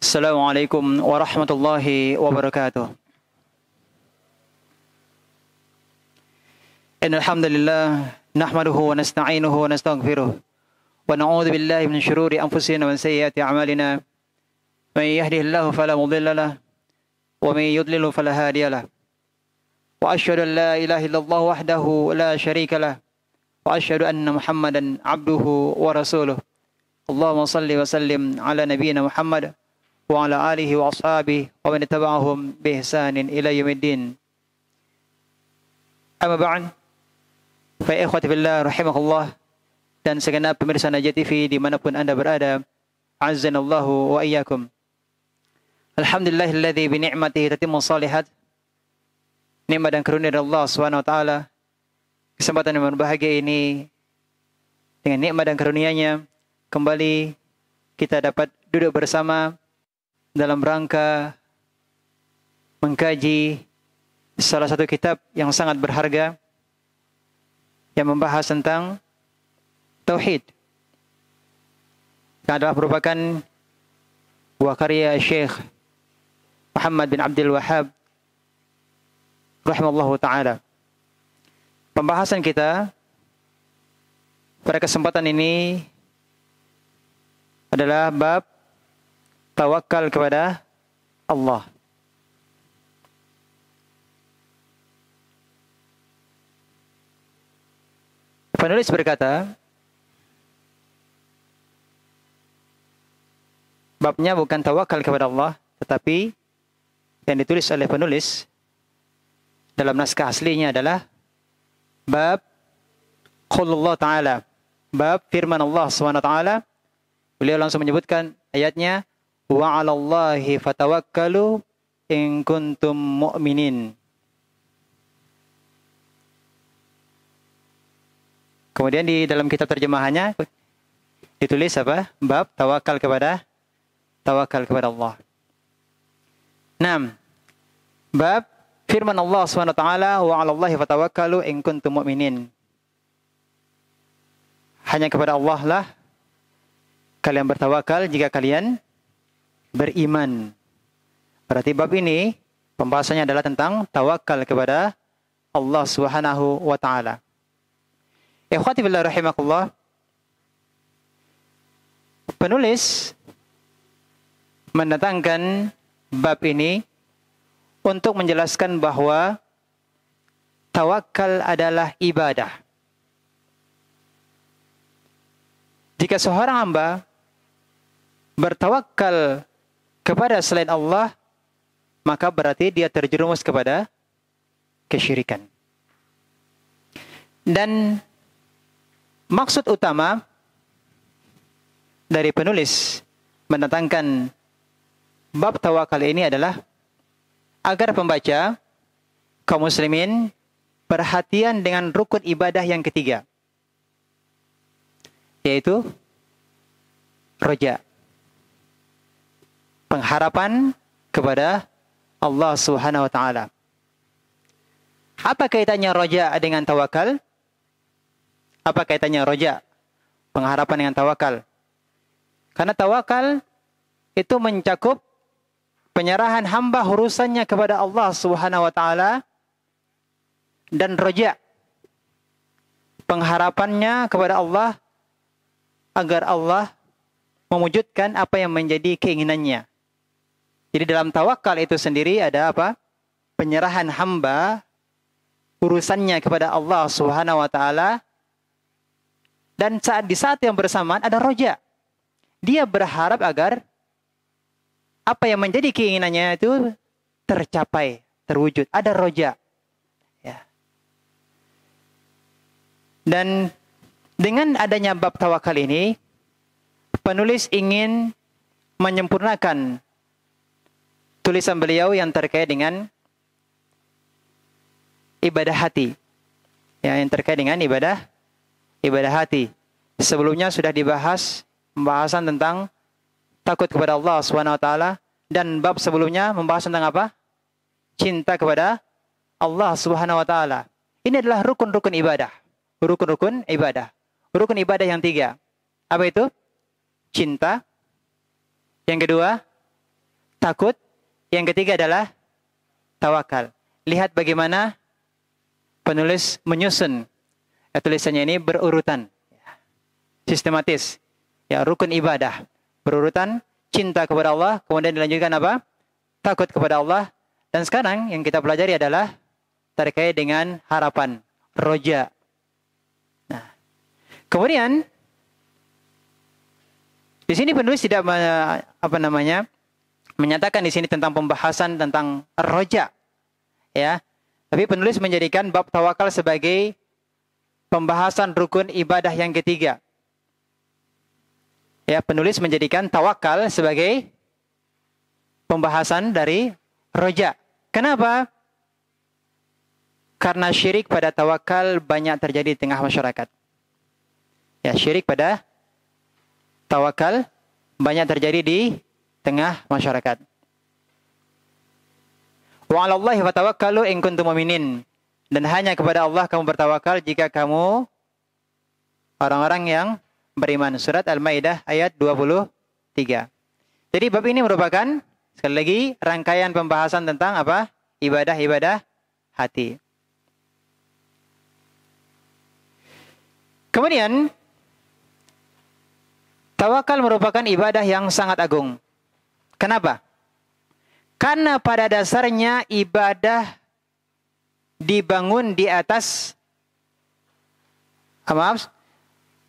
Assalamualaikum warahmatullahi wabarakatuh. Innal hamdalillah nahmaduhu wa nasta'inuhu wa nastaghfiruh wa na'udzu billahi min shururi anfusina wa sayyiati a'malina. May yahdihillahu fala mudilla lahu wa may yudlil fala hadiya lahu. Wa asyhadu an la ilaha illallah wahdahu la syarika lahu wa asyhadu anna Muhammadan 'abduhu wa rasuluh. Allahumma shalli wa sallim ala nabiyyina Muhammad wa ala alihi wa ashabihi wa man tabi'ahum bi ihsanin ila yaumiddin. Amma ba'd. Fa ikhwati fillah rahimakumullah dan segenap pemirsa Najah TV dimanapun Anda berada, azzanallahu wa iyyakum. Alhamdulillahilladzi bi ni'matihi tatimmu shalihat. Nikmat dan karunia dari Allah Subhanahu wa taala. Kesempatan yang berbahagia ini dengan nikmat dan karunia-Nya kembali kita dapat duduk bersama dalam rangka mengkaji salah satu kitab yang sangat berharga yang membahas tentang tauhid. Yang adalah merupakan buah karya Syekh Muhammad bin Abdul Wahhab rahimallahu taala. Pembahasan kita pada kesempatan ini adalah bab tawakal kepada Allah. Penulis berkata, babnya bukan tawakal kepada Allah, tetapi yang ditulis oleh penulis dalam naskah aslinya adalah bab qaulullah ta'ala, bab firman Allah SWT. Beliau langsung menyebutkan ayatnya, wa 'alallahi fatawakkalu in kuntum mu'minin. Kemudian di dalam kitab terjemahannya ditulis apa? Bab tawakal kepada Allah. 6. Bab firman Allah SWT, wa 'alallahi fatawakkalu in kuntum mu'minin. Hanya kepada Allah lah kalian bertawakal jika kalian beriman. Berarti bab ini pembahasannya adalah tentang tawakal kepada Allah Subhanahu wa taala. Ikhwati billah rahimakumullah. Penulis mendatangkan bab ini untuk menjelaskan bahwa tawakal adalah ibadah. Jika seorang hamba bertawakal kepada selain Allah, maka berarti dia terjerumus kepada kesyirikan. Dan maksud utama dari penulis mendatangkan bab tawakal ini adalah agar pembaca kaum muslimin perhatian dengan rukun ibadah yang ketiga, yaitu roja, pengharapan kepada Allah Subhanahu wa taala. Apa kaitannya roja dengan tawakal? Apa kaitannya roja, pengharapan dengan tawakal? Karena tawakal itu mencakup penyerahan hamba urusannya kepada Allah Subhanahu wa taala, dan roja, pengharapannya kepada Allah agar Allah mewujudkan apa yang menjadi keinginannya. Jadi dalam tawakal itu sendiri ada apa? Penyerahan hamba urusannya kepada Allah Subhanahu wa taala, dan di saat yang bersamaan ada roja. Dia berharap agar apa yang menjadi keinginannya itu tercapai, terwujud. Ada roja. Ya. Dan dengan adanya bab tawakal ini, penulis ingin menyempurnakan tulisan beliau yang terkait dengan ibadah hati. Ya, yang terkait dengan ibadah hati. Sebelumnya sudah dibahas pembahasan tentang takut kepada Allah SWT, dan bab sebelumnya membahas tentang apa? Cinta kepada Allah SWT. Ini adalah rukun-rukun ibadah. Rukun-rukun ibadah. Rukun ibadah yang 3. Apa itu? Cinta. Yang kedua, takut. Yang ketiga adalah tawakal. Lihat bagaimana penulis menyusun tulisannya ini berurutan. Sistematis. Ya, rukun ibadah. Berurutan, cinta kepada Allah, kemudian dilanjutkan apa? Takut kepada Allah. Dan sekarang yang kita pelajari adalah terkait dengan harapan, roja. Nah, kemudian di sini penulis tidak menyatakan di sini tentang pembahasan tentang roja, ya. Tapi penulis menjadikan bab tawakal sebagai pembahasan rukun ibadah yang ketiga. Ya, penulis menjadikan tawakal sebagai pembahasan dari roja. Kenapa? Karena syirik pada tawakal banyak terjadi di tengah masyarakat. Ya, syirik pada tawakal banyak terjadi di tengah masyarakat. Wa 'alallahi fatawakkalu in kuntum mu'minin. Dan hanya kepada Allah kamu bertawakal jika kamu orang-orang yang beriman. Surat Al-Maidah ayat 23. Jadi bab ini merupakan sekali lagi rangkaian pembahasan tentang apa? Ibadah-ibadah hati. Kemudian tawakal merupakan ibadah yang sangat agung. Kenapa? Karena pada dasarnya ibadah dibangun di atas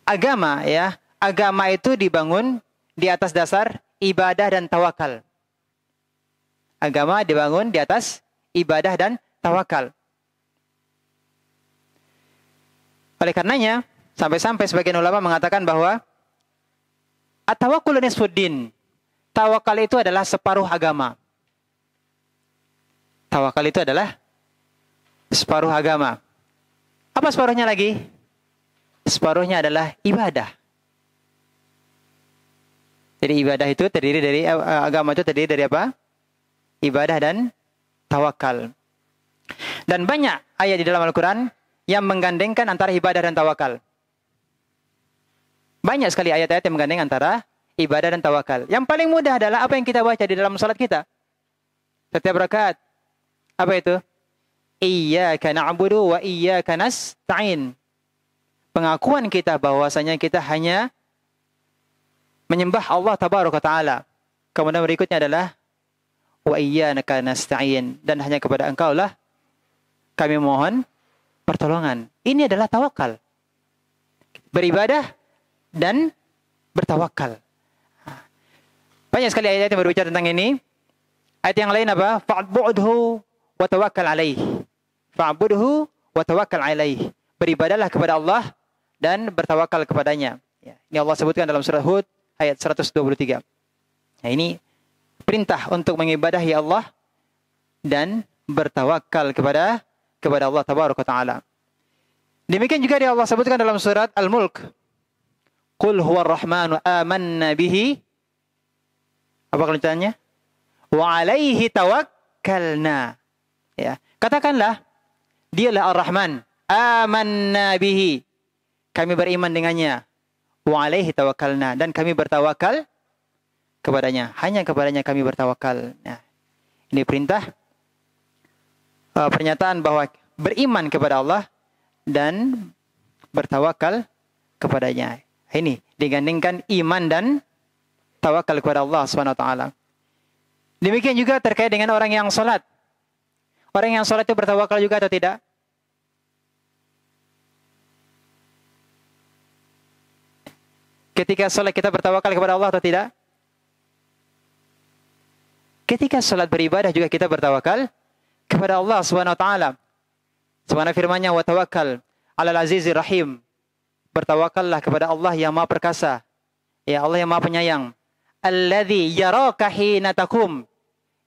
agama, ya. Agama itu dibangun di atas dasar ibadah dan tawakal. Agama dibangun di atas ibadah dan tawakal. Oleh karenanya, sampai-sampai sebagian ulama mengatakan bahwa at-tawakkul nisfuddin. Tawakal itu adalah separuh agama. Tawakal itu adalah separuh agama. Apa separuhnya lagi? Separuhnya adalah ibadah. Jadi ibadah itu terdiri dari agama itu terdiri dari apa? Ibadah dan tawakal. Dan banyak ayat di dalam Al-Quran yang menggandengkan antara ibadah dan tawakal. Banyak sekali ayat-ayat yang menggandeng antara ibadah dan tawakal. Yang paling mudah adalah apa yang kita baca di dalam salat kita. Setiap rakaat. Apa itu? Iyyaka na'budu wa iyyaka nasta'in. Pengakuan kita bahwasanya kita hanya menyembah Allah tabaraka ta'ala. Kemudian berikutnya adalah wa iyyaka nasta'in, dan hanya kepada Engkau lah kami mohon pertolongan. Ini adalah tawakal. Beribadah dan bertawakal. Banyak sekali ayat yang berbicara tentang ini. Ayat yang lain apa? Fa'budhu wa tawakkal alaih. Fa'budhu wa tawakkal alaih. Beribadahlah kepada Allah dan bertawakal kepadanya. Ya, ini Allah sebutkan dalam surah Hud ayat 123. Nah, ini perintah untuk mengibadahi Allah dan bertawakal kepada Allah tabaraka taala. Demikian juga Allah sebutkan dalam surat Al-Mulk. Qul huwar rahmanu amanna bihi. Apa kelanjutannya? Wa alaihi tawakkalna. Ya, katakanlah dialah Ar-Rahman, amanna bihi. Kami beriman dengannya. Wa alaihi tawakkalna, dan kami bertawakal kepadanya. Hanya kepadanya kami bertawakal. Nah, ini perintah, pernyataan bahwa beriman kepada Allah dan bertawakal kepadanya. Ini digandingkan iman dan tawakal kepada Allah Subhanahu wa taala. Demikian juga terkait dengan orang yang salat. Orang yang salat itu bertawakal juga atau tidak? Ketika salat kita bertawakal kepada Allah atau tidak? Ketika salat beribadah juga kita bertawakal kepada Allah Subhanahu wa taala. Sebagaimana firman-Nya, wa tawakkal 'alal azizir rahim. Bertawakallah kepada Allah yang Maha Perkasa. Ya, Allah yang Maha Penyayang. Alladzi yaraka hina taqum.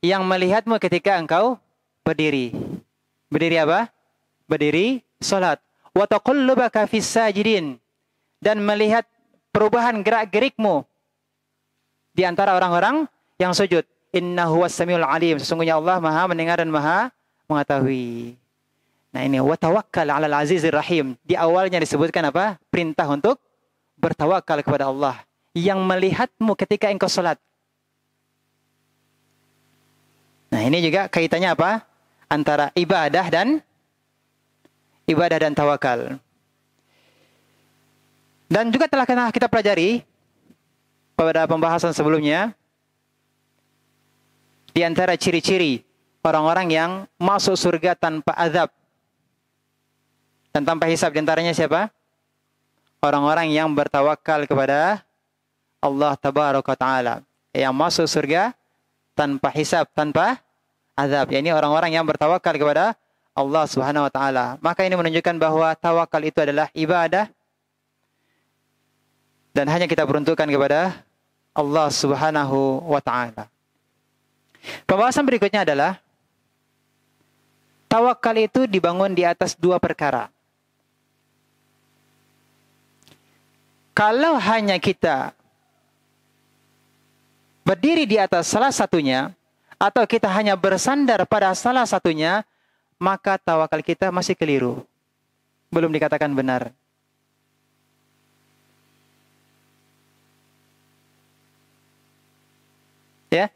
Yang melihatmu ketika engkau berdiri. Berdiri apa? Berdiri salat. Wa taqallubaka fis sajidin. Dan melihat perubahan gerak-gerikmu di antara orang-orang yang sujud. Innahu was-samiul alim. Sesungguhnya Allah Maha mendengar dan Maha mengetahui. Nah, ini wa tawakkal 'alal azizir rahim. Di awalnya disebutkan apa? Perintah untuk bertawakal kepada Allah yang melihatmu ketika engkau salat. Nah, ini juga kaitannya apa? Antara ibadah dan tawakal. Dan juga telah kita pelajari pada pembahasan sebelumnya, di antara ciri-ciri orang-orang yang masuk surga tanpa azab dan tanpa hisab, di antaranya siapa? Orang-orang yang bertawakal kepada Allah Tabaraka Ta'ala, yang masuk surga tanpa hisab, tanpa azab. Ini orang-orang yang bertawakal kepada Allah Subhanahu Wa Ta'ala. Maka ini menunjukkan bahwa tawakal itu adalah ibadah dan hanya kita peruntukkan kepada Allah Subhanahu Wa Ta'ala. Pembahasan berikutnya adalah tawakal itu dibangun di atas dua perkara. Kalau hanya kita berdiri di atas salah satunya, atau kita hanya bersandar pada salah satunya, maka tawakal kita masih keliru. Belum dikatakan benar. Ya,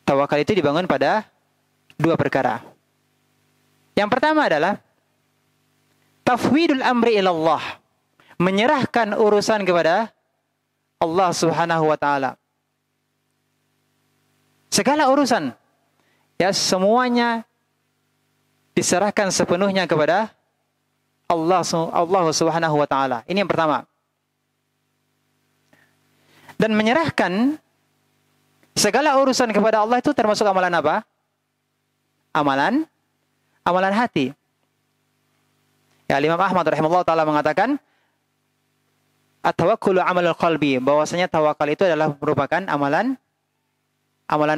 tawakal itu dibangun pada dua perkara. Yang pertama adalah tafwidul amri ilallah, menyerahkan urusan kepada Allah Subhanahu Wa Ta'ala. Segala urusan, ya, semuanya diserahkan sepenuhnya kepada Allah Subhanahu Wa Ta'ala. Ini yang pertama. Dan menyerahkan segala urusan kepada Allah itu termasuk amalan apa? Amalan hati. Ya, Imam Ahmad rahimahullah ta'ala mengatakan, at-tawakkulu amalul qalbi, bahwasanya tawakal itu adalah merupakan amalan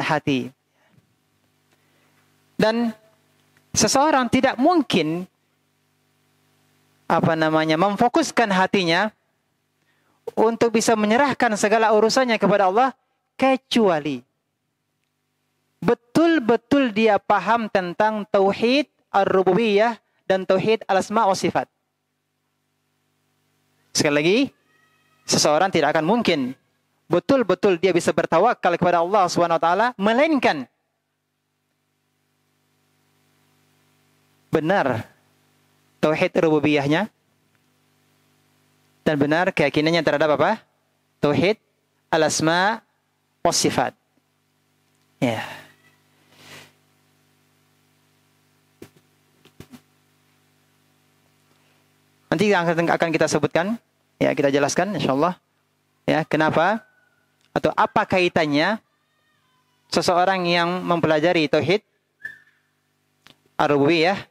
hati. Dan seseorang tidak mungkin memfokuskan hatinya untuk bisa menyerahkan segala urusannya kepada Allah, kecuali betul-betul dia paham tentang tauhid ar-rububiyah dan tauhid al-asma wa sifat. Sekali lagi, seseorang tidak akan mungkin betul-betul dia bisa bertawakal kepada Allah SWT, melainkan benar tauhid rububiyahnya dan benar keyakinannya terhadap apa? Tauhid al-asma wa sifat. Ya. Nanti akan kita sebutkan, ya, kita jelaskan insyaallah, ya, kenapa atau apa kaitannya seseorang yang mempelajari tauhid ar-rububiyah,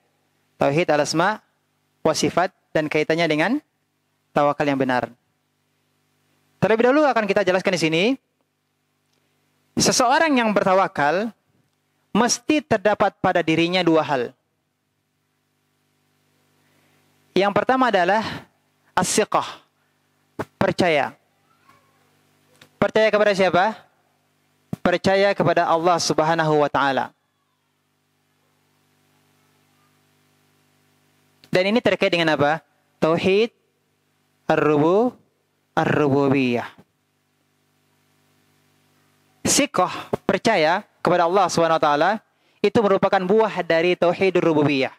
tauhid al-asma wa sifat, dan kaitannya dengan tawakal yang benar. Terlebih dahulu akan kita jelaskan di sini, seseorang yang bertawakal mesti terdapat pada dirinya dua hal. Yang pertama adalah as-siqah, percaya. Percaya kepada siapa? Percaya kepada Allah Subhanahu wa Ta'ala. Dan ini terkait dengan apa? Tauhid ar-rububiyah. Siqah, percaya kepada Allah Subhanahu wa Ta'ala, itu merupakan buah dari tauhid ar-rububiyah.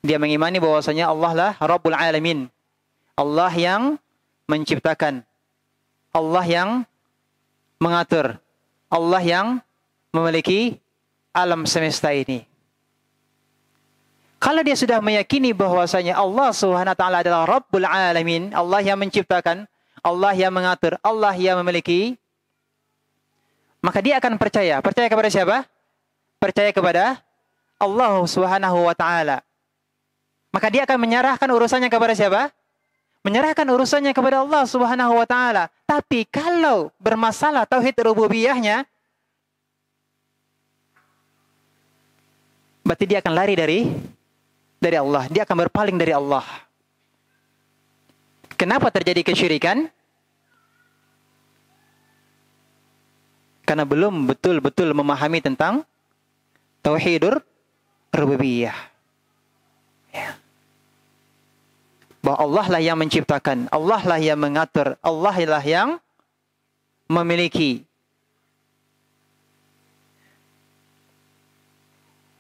Dia mengimani bahwasanya Allah lah Rabbul Alamin. Allah yang menciptakan. Allah yang mengatur. Allah yang memiliki alam semesta ini. Kalau dia sudah meyakini bahwasanya Allah Subhanahu wa Ta'ala adalah Rabbul Alamin, Allah yang menciptakan, Allah yang mengatur, Allah yang memiliki, maka dia akan percaya. Percaya kepada siapa? Percaya kepada Allah Subhanahu wa Ta'ala. Maka dia akan menyerahkan urusannya kepada siapa? Menyerahkan urusannya kepada Allah Subhanahu wa Ta'ala. Tapi kalau bermasalah tauhid rububiyahnya, berarti dia akan lari dari Allah. Dia akan berpaling dari Allah. Kenapa terjadi kesyirikan? Karena belum betul-betul memahami tentang tauhidur rububiyah. Ya. Bahwa Allah lah yang menciptakan, Allah lah yang mengatur, Allah lah yang memiliki.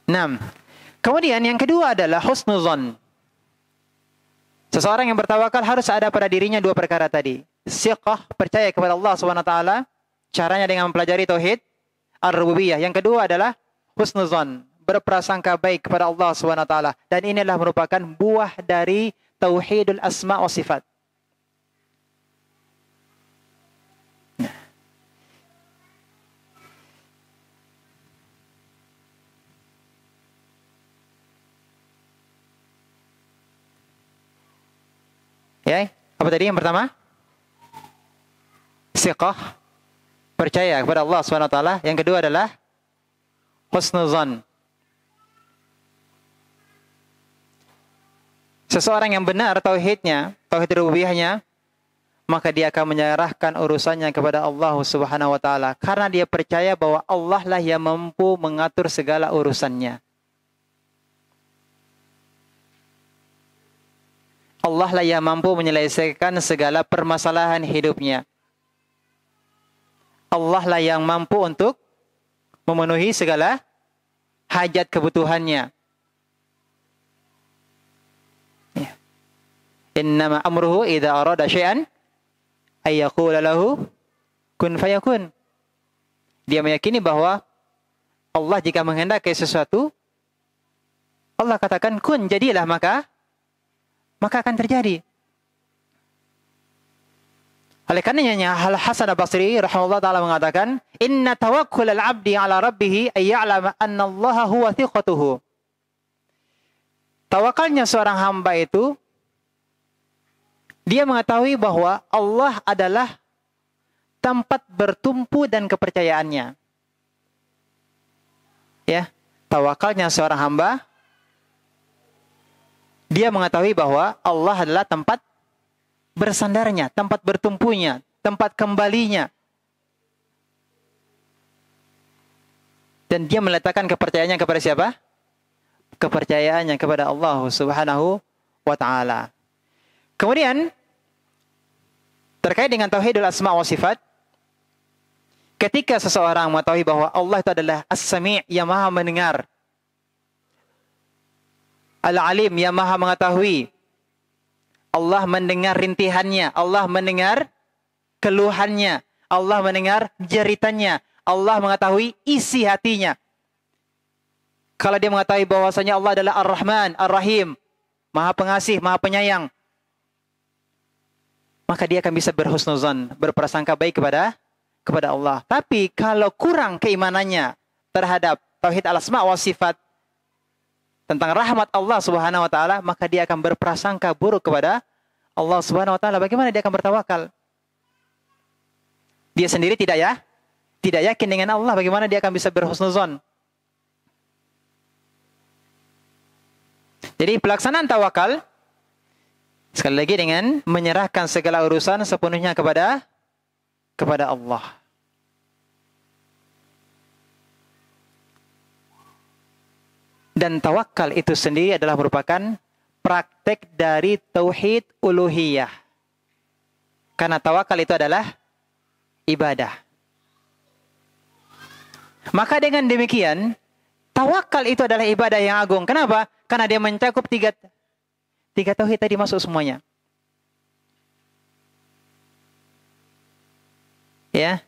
Nah, kemudian yang kedua adalah husnuzon. Seseorang yang bertawakal harus ada pada dirinya dua perkara tadi. Siqah, percaya kepada Allah SWT. Caranya dengan mempelajari tauhid ar-rububiyah. Yang kedua adalah husnuzon, berprasangka baik kepada Allah SWT. Dan inilah merupakan buah dari tauhidul asma wa sifat. Ya, apa tadi yang pertama? Siqah, percaya kepada Allah SWT. Yang kedua adalah husnuzan. Seseorang yang benar tauhidnya, tauhid rububiyahnya, maka dia akan menyerahkan urusannya kepada Allah Subhanahu wa taala karena dia percaya bahwa Allah lah yang mampu mengatur segala urusannya. Allah lah yang mampu menyelesaikan segala permasalahan hidupnya. Allah lah yang mampu untuk memenuhi segala hajat kebutuhannya. Ya. Innama amruhu idza arada syai'an ay yaqula lahu kun fayakun. Dia meyakini bahwa Allah jika menghendaki sesuatu, Allah katakan kun, jadilah, maka akan terjadi. Oleh karenanya Al-Hasan Al-Basri rahimahullah taala mengatakan, "Inna tawakkul al-'abdi 'ala rabbih ay ya'lama anna Allah huwa thiqatuhu." Tawakalnya seorang hamba itu dia mengetahui bahwa Allah adalah tempat bertumpu dan kepercayaannya. Ya, tawakalnya seorang hamba dia mengetahui bahwa Allah adalah tempat bersandarnya, tempat bertumpunya, tempat kembalinya. Dan dia meletakkan kepercayaannya kepada siapa? Kepercayaannya kepada Allah Subhanahu wa taala. Kemudian terkait dengan tauhidul asma wa sifat, ketika seseorang mengetahui bahwa Allah itu adalah As-Sami' yang Maha mendengar, Al-Alim yang Maha mengetahui, Allah mendengar rintihannya, Allah mendengar keluhannya, Allah mendengar jeritannya, Allah mengetahui isi hatinya. Kalau dia mengetahui bahwasanya Allah adalah Ar-Rahman, Ar-Rahim, Maha Pengasih, Maha Penyayang, maka dia akan bisa berhusnuzan, berprasangka baik kepada Allah. Tapi kalau kurang keimanannya terhadap tauhid al-asma wa sifat, tentang rahmat Allah Subhanahu wa taala, maka dia akan berprasangka buruk kepada Allah Subhanahu wa taala. Bagaimana dia akan bertawakal? Dia sendiri tidak yakin dengan Allah, bagaimana dia akan bisa berhusnuzon? Jadi pelaksanaan tawakal sekali lagi dengan menyerahkan segala urusan sepenuhnya kepada Allah. Dan tawakal itu sendiri adalah merupakan praktek dari tauhid uluhiyah. Karena tawakal itu adalah ibadah. Maka dengan demikian, tawakal itu adalah ibadah yang agung. Kenapa? Karena dia mencakup tiga tauhid tadi masuk semuanya. Ya.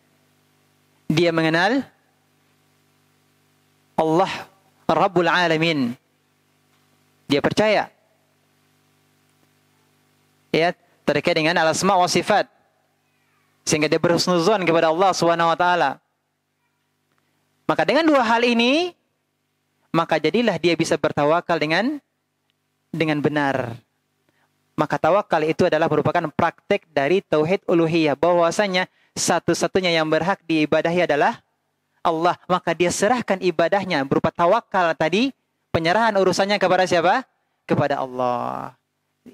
Dia mengenal Allah Rabbul Alamin. Dia percaya ya terkait dengan al-asma wa sifat, sehingga dia berhusnuzon kepada Allah Subhanahu wa taala. Maka dengan dua hal ini, maka jadilah dia bisa bertawakal dengan benar. Maka tawakal itu adalah merupakan praktek dari tauhid uluhiyah, bahwasanya satu-satunya yang berhak diibadahi adalah Allah. Maka dia serahkan ibadahnya berupa tawakal tadi, penyerahan urusannya kepada siapa? Kepada Allah.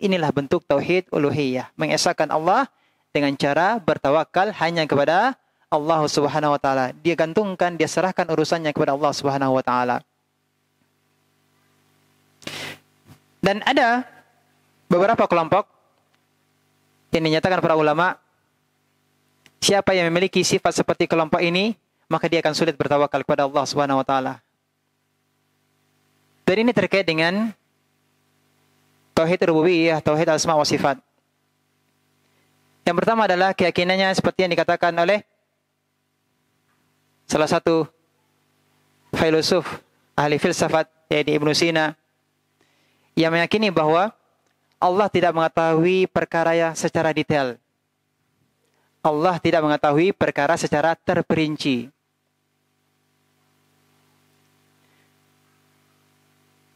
Inilah bentuk tauhid uluhiyah, mengesahkan Allah dengan cara bertawakal hanya kepada Allah Subhanahu wa taala. Dia gantungkan, dia serahkan urusannya kepada Allah Subhanahu wa taala. Dan ada beberapa kelompok yang dinyatakan para ulama, siapa yang memiliki sifat seperti kelompok ini, maka dia akan sulit bertawakal kepada Allah Subhanahu wa taala. Dan ini terkait dengan tauhid rububiyah, tauhid asma wa sifat. Yang pertama adalah keyakinannya seperti yang dikatakan oleh salah satu filosof ahli filsafat, yaitu Ibnu Sina, yang meyakini bahwa Allah tidak mengetahui perkara secara detail. Allah tidak mengetahui perkara secara terperinci.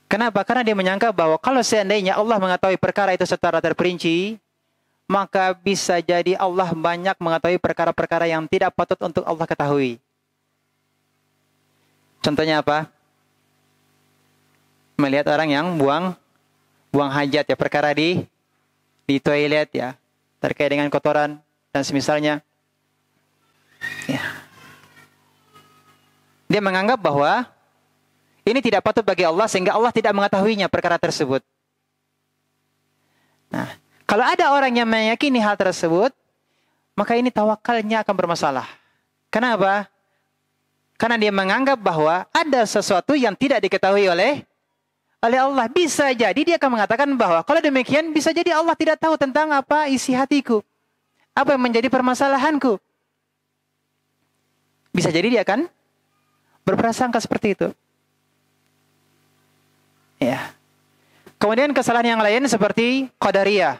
Kenapa? Karena dia menyangka bahwa kalau seandainya Allah mengetahui perkara itu secara terperinci, maka bisa jadi Allah banyak mengetahui perkara-perkara yang tidak patut untuk Allah ketahui. Contohnya apa? Melihat orang yang buang hajat ya, perkara di toilet ya, terkait dengan kotoran dan semisalnya. Ya. Dia menganggap bahwa ini tidak patut bagi Allah sehingga Allah tidak mengetahuinya perkara tersebut. Nah, kalau ada orang yang meyakini hal tersebut, maka ini tawakalnya akan bermasalah. Kenapa? Karena dia menganggap bahwa ada sesuatu yang tidak diketahui oleh Allah. Bisa jadi dia akan mengatakan bahwa kalau demikian bisa jadi Allah tidak tahu tentang apa isi hatiku, apa yang menjadi permasalahanku. Bisa jadi dia akan berprasangka seperti itu. Ya. Kemudian kesalahan yang lain seperti Qadariyah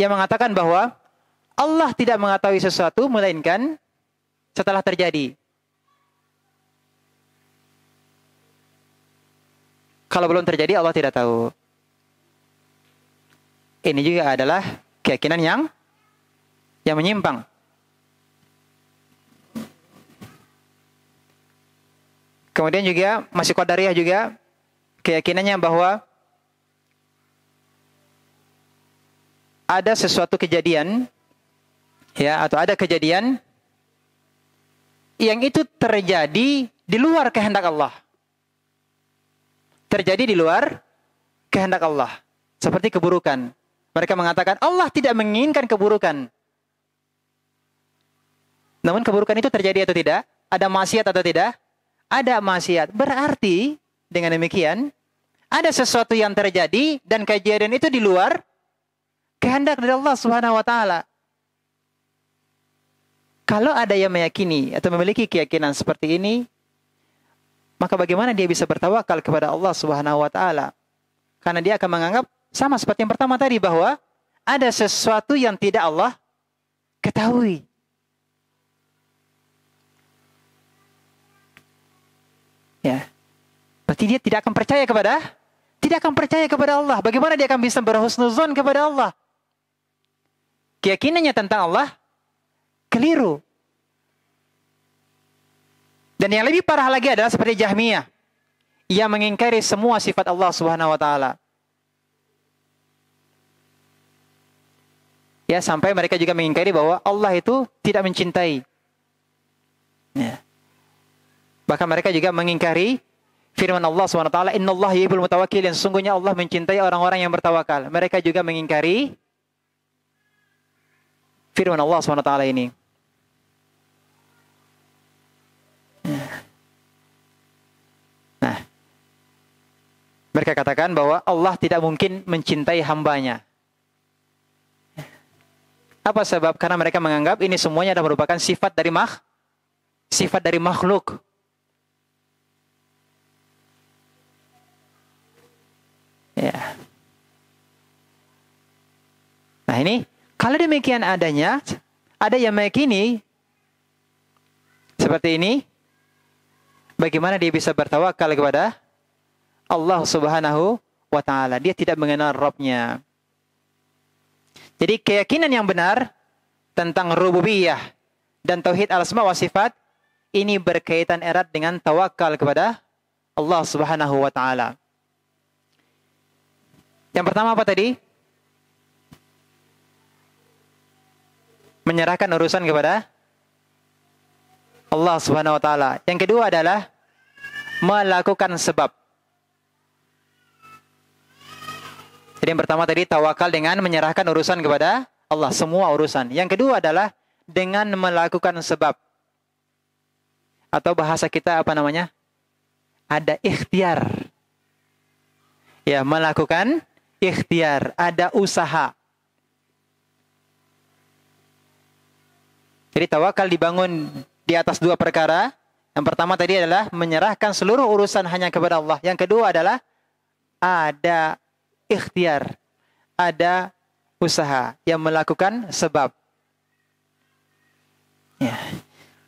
yang mengatakan bahwa Allah tidak mengetahui sesuatu melainkan setelah terjadi. Kalau belum terjadi Allah tidak tahu. Ini juga adalah keyakinan yang menyimpang. Kemudian juga masih Qadariyah juga keyakinannya bahwa ada sesuatu kejadian ya, atau ada kejadian yang itu terjadi di luar kehendak Allah. Terjadi di luar kehendak Allah. Seperti keburukan. Mereka mengatakan Allah tidak menginginkan keburukan. Namun keburukan itu terjadi atau tidak? Ada maksiat atau tidak? Ada maksiat. Berarti dengan demikian ada sesuatu yang terjadi dan kejadian itu di luar kehendak dari Allah Subhanahu wa taala. Kalau ada yang meyakini atau memiliki keyakinan seperti ini, maka bagaimana dia bisa bertawakal kepada Allah Subhanahu wa taala? Karena dia akan menganggap sama seperti yang pertama tadi, bahwa ada sesuatu yang tidak Allah ketahui. Ya. Berarti dia tidak akan percaya kepada Allah. Bagaimana dia akan bisa berhusnuzon kepada Allah? Keyakinannya tentang Allah keliru. Dan yang lebih parah lagi adalah seperti Jahmiyah yang mengingkari semua sifat Allah Subhanahu wa taala. Ya, sampai mereka juga mengingkari bahwa Allah itu tidak mencintai. Ya. Bahkan mereka juga mengingkari firman Allah SWT, Innallaha yuhibbul mutawakkilin, sesungguhnya Allah mencintai orang-orang yang bertawakal. Mereka juga mengingkari firman Allah SWT ini. Nah, mereka katakan bahwa Allah tidak mungkin mencintai hambanya. Apa sebab? Karena mereka menganggap ini semuanya adalah merupakan sifat dari makhluk. Ya. Nah ini, kalau demikian adanya, ada yang meyakini seperti ini, bagaimana dia bisa bertawakal kepada Allah Subhanahu wa taala? Dia tidak mengenal Rabb-nya. Jadi keyakinan yang benar tentang rububiyah dan tauhid al-asma wa sifat ini berkaitan erat dengan tawakal kepada Allah Subhanahu wa taala. Yang pertama apa tadi? Menyerahkan urusan kepada Allah Subhanahu wa taala. Yang kedua adalah melakukan sebab. Jadi yang pertama tadi tawakal dengan menyerahkan urusan kepada Allah, semua urusan. Yang kedua adalah dengan melakukan sebab. Atau bahasa kita apa namanya? ada ikhtiar. Ya, melakukan ikhtiar, ada usaha. Jadi tawakal dibangun di atas dua perkara. Yang pertama tadi adalah menyerahkan seluruh urusan hanya kepada Allah. Yang kedua adalah ada ikhtiar, ada usaha yang melakukan sebab. Ya.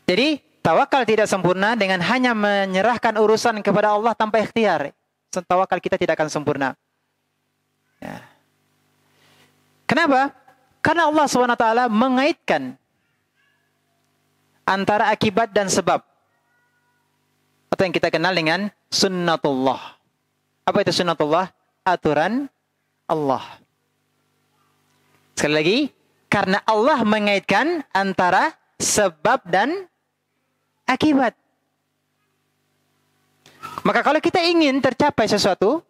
Jadi tawakal tidak sempurna dengan hanya menyerahkan urusan kepada Allah tanpa ikhtiar. Tawakal kita tidak akan sempurna. Ya. Kenapa? Karena Allah SWT mengaitkan antara akibat dan sebab. Atau yang kita kenal dengan sunnatullah. Apa itu sunnatullah? Aturan Allah. Sekali lagi, karena Allah mengaitkan antara sebab dan akibat. Maka kalau kita ingin tercapai sesuatu,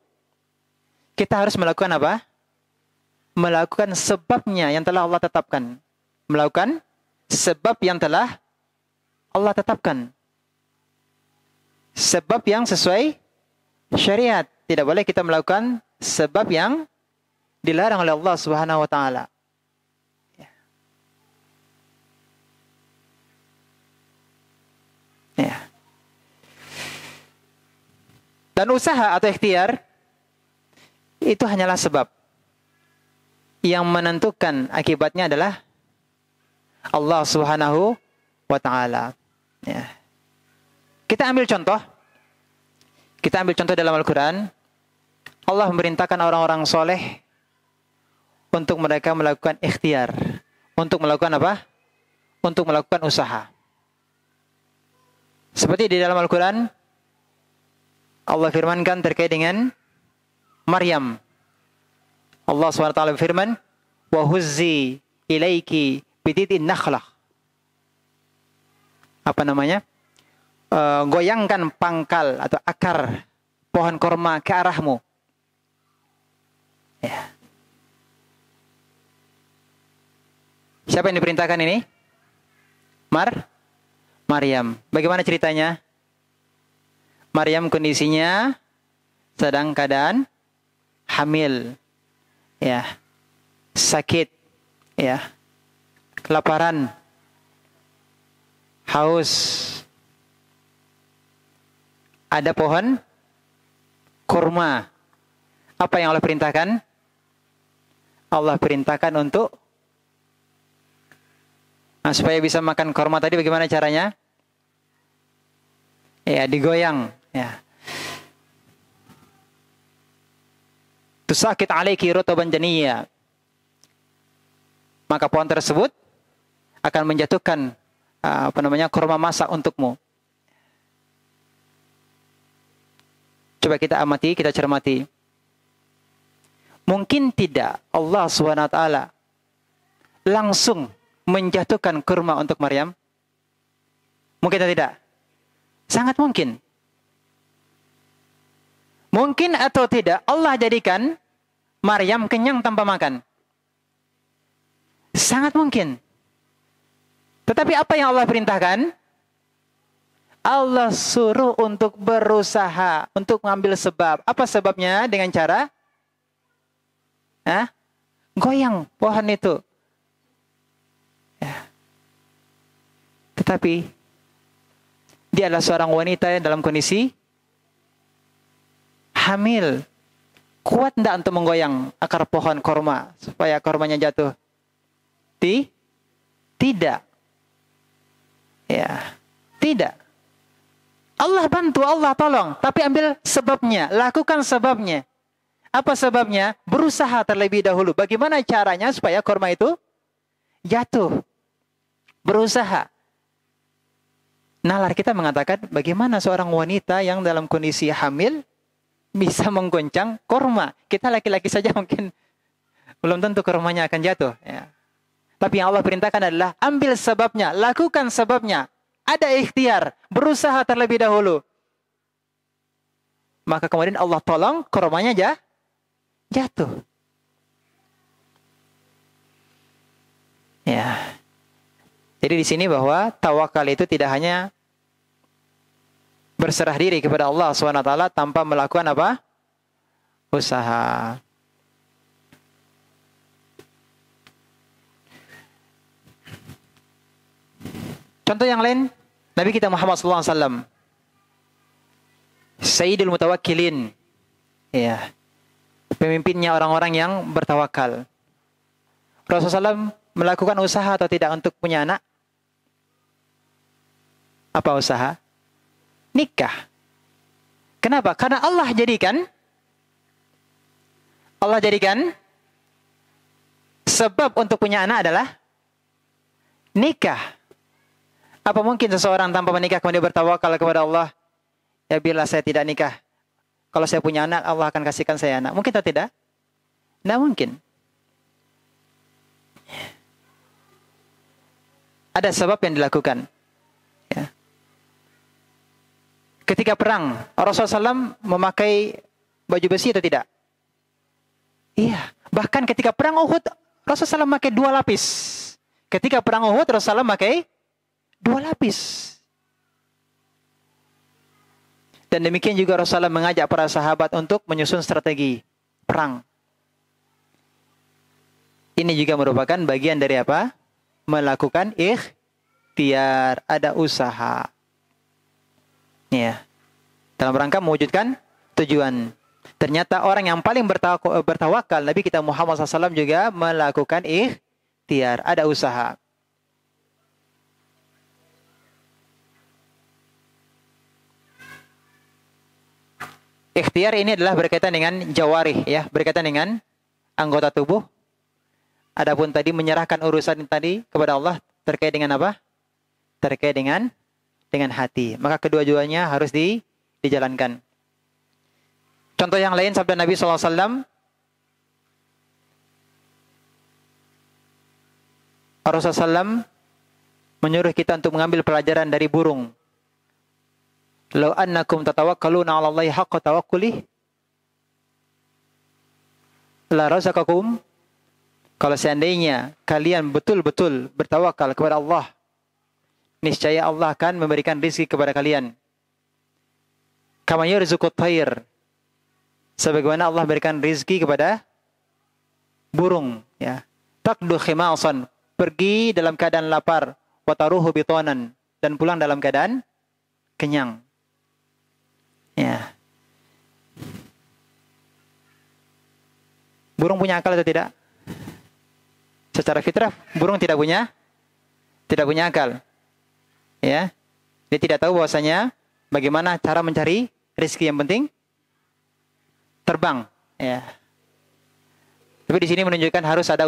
kita harus melakukan apa? Melakukan sebabnya yang telah Allah tetapkan. Melakukan sebab yang telah Allah tetapkan. Sebab yang sesuai syariat. Tidak boleh kita melakukan sebab yang dilarang oleh Allah Subhanahu wa taala. Ya. Ya. Dan usaha atau ikhtiar itu hanyalah sebab. Yang menentukan akibatnya adalah Allah Subhanahu wa taala. Ya. Kita ambil contoh. Kita ambil contoh dalam Al-Quran. Allah memerintahkan orang-orang soleh untuk mereka melakukan ikhtiar. Untuk melakukan apa? Untuk melakukan usaha. Seperti di dalam Al-Quran, Allah firmankan terkait dengan Maryam. Allah SWT berfirman, وَهُزِّي إِلَيْكِ بِدِدْءِ النَّخْلَةِ. Apa namanya? Goyangkan pangkal atau akar pohon korma ke arahmu. Ya. Siapa yang diperintahkan ini? Maryam. Bagaimana ceritanya? Maryam kondisinya sedang keadaan hamil. Ya. Sakit. Ya. Kelaparan. Haus. Ada pohon kurma. Apa yang Allah perintahkan? Allah perintahkan untuk supaya bisa makan kurma tadi bagaimana caranya? Ya, digoyang. Ya. Tusakit alaiki rutaban janiyya. Maka pohon tersebut akan menjatuhkan kurma masak untukmu. Coba kita amati, kita cermati. Mungkin tidak Allah SWT langsung menjatuhkan kurma untuk Maryam? Mungkin atau tidak? Sangat mungkin. Mungkin atau tidak Allah jadikan Maryam kenyang tanpa makan? Sangat mungkin. Tetapi apa yang Allah perintahkan? Allah suruh untuk berusaha, untuk mengambil sebab. Apa sebabnya? Dengan cara goyang pohon itu. Ya. Tetapi dia adalah seorang wanita yang dalam kondisi hamil. Kuat tidak untuk menggoyang akar pohon korma supaya kormanya jatuh? Tidak. Ya, tidak. Allah bantu, Allah tolong. Tapi ambil sebabnya. Lakukan sebabnya. Apa sebabnya? Berusaha terlebih dahulu. Bagaimana caranya supaya kurma itu jatuh? Berusaha. Nalar kita mengatakan bagaimana seorang wanita yang dalam kondisi hamil bisa menggoncang kurma. Kita laki-laki saja mungkin belum tentu kurmanya akan jatuh. Ya. Tapi yang Allah perintahkan adalah ambil sebabnya. Lakukan sebabnya. Ada ikhtiar, berusaha terlebih dahulu. Maka kemudian Allah tolong, kurmanya jatuh. Ya. Jadi di sini bahwa tawakal itu tidak hanya berserah diri kepada Allah SWT tanpa melakukan apa? Usaha. Contoh yang lain, Nabi kita Muhammad SAW, Sayyidul Mutawakkilin, ya, pemimpinnya orang-orang yang bertawakal. Rasulullah SAW melakukan usaha atau tidak untuk punya anak? Apa usaha? Nikah. Kenapa? Karena Allah jadikan sebab untuk punya anak adalah nikah. Apa mungkin seseorang tanpa menikah kemudian bertawakal kepada Allah? Ya bila saya tidak nikah, kalau saya punya anak, Allah akan kasihkan saya anak. Mungkin atau tidak? Tidak mungkin. Ada sebab yang dilakukan. Ya. Ketika perang, Rasulullah SAW memakai baju besi atau tidak? Iya. Bahkan ketika perang Uhud, Rasulullah SAW memakai 2 lapis. Ketika perang Uhud, Rasulullah SAW memakai 2 lapis. Dan demikian juga Rasulullah mengajak para sahabat untuk menyusun strategi perang. Ini juga merupakan bagian dari apa? Melakukan ikhtiar, ada usaha. Ya. Dalam rangka mewujudkan tujuan. Ternyata orang yang paling bertawakal, Nabi kita Muhammad SAW juga melakukan ikhtiar, ada usaha. Ikhtiar ini adalah berkaitan dengan jawarih, ya, berkaitan dengan anggota tubuh. Adapun tadi menyerahkan urusan tadi kepada Allah terkait dengan apa? Terkait dengan hati. Maka kedua-duanya harus dijalankan. Contoh yang lain sabda Nabi SAW, Rasulullah SAW menyuruh kita untuk mengambil pelajaran dari burung. Lau annakum tatawakkaluna 'ala Allahi haqqa tawakkulih la razaqakum. Kalau seandainya kalian betul-betul bertawakal kepada Allah, niscaya Allah akan memberikan rezeki kepada kalian. Kama yarzuqut thair, sebagaimana Allah memberikan rezeki kepada burung, ya. Taqdu khimasan, pergi dalam keadaan lapar, wa taruhu bitanan, dan pulang dalam keadaan kenyang. Ya. Burung punya akal atau tidak? Secara fitrah burung tidak punya akal. Ya. Dia tidak tahu bahwasanya bagaimana cara mencari rezeki, yang penting terbang, ya. Tapi di sini menunjukkan harus ada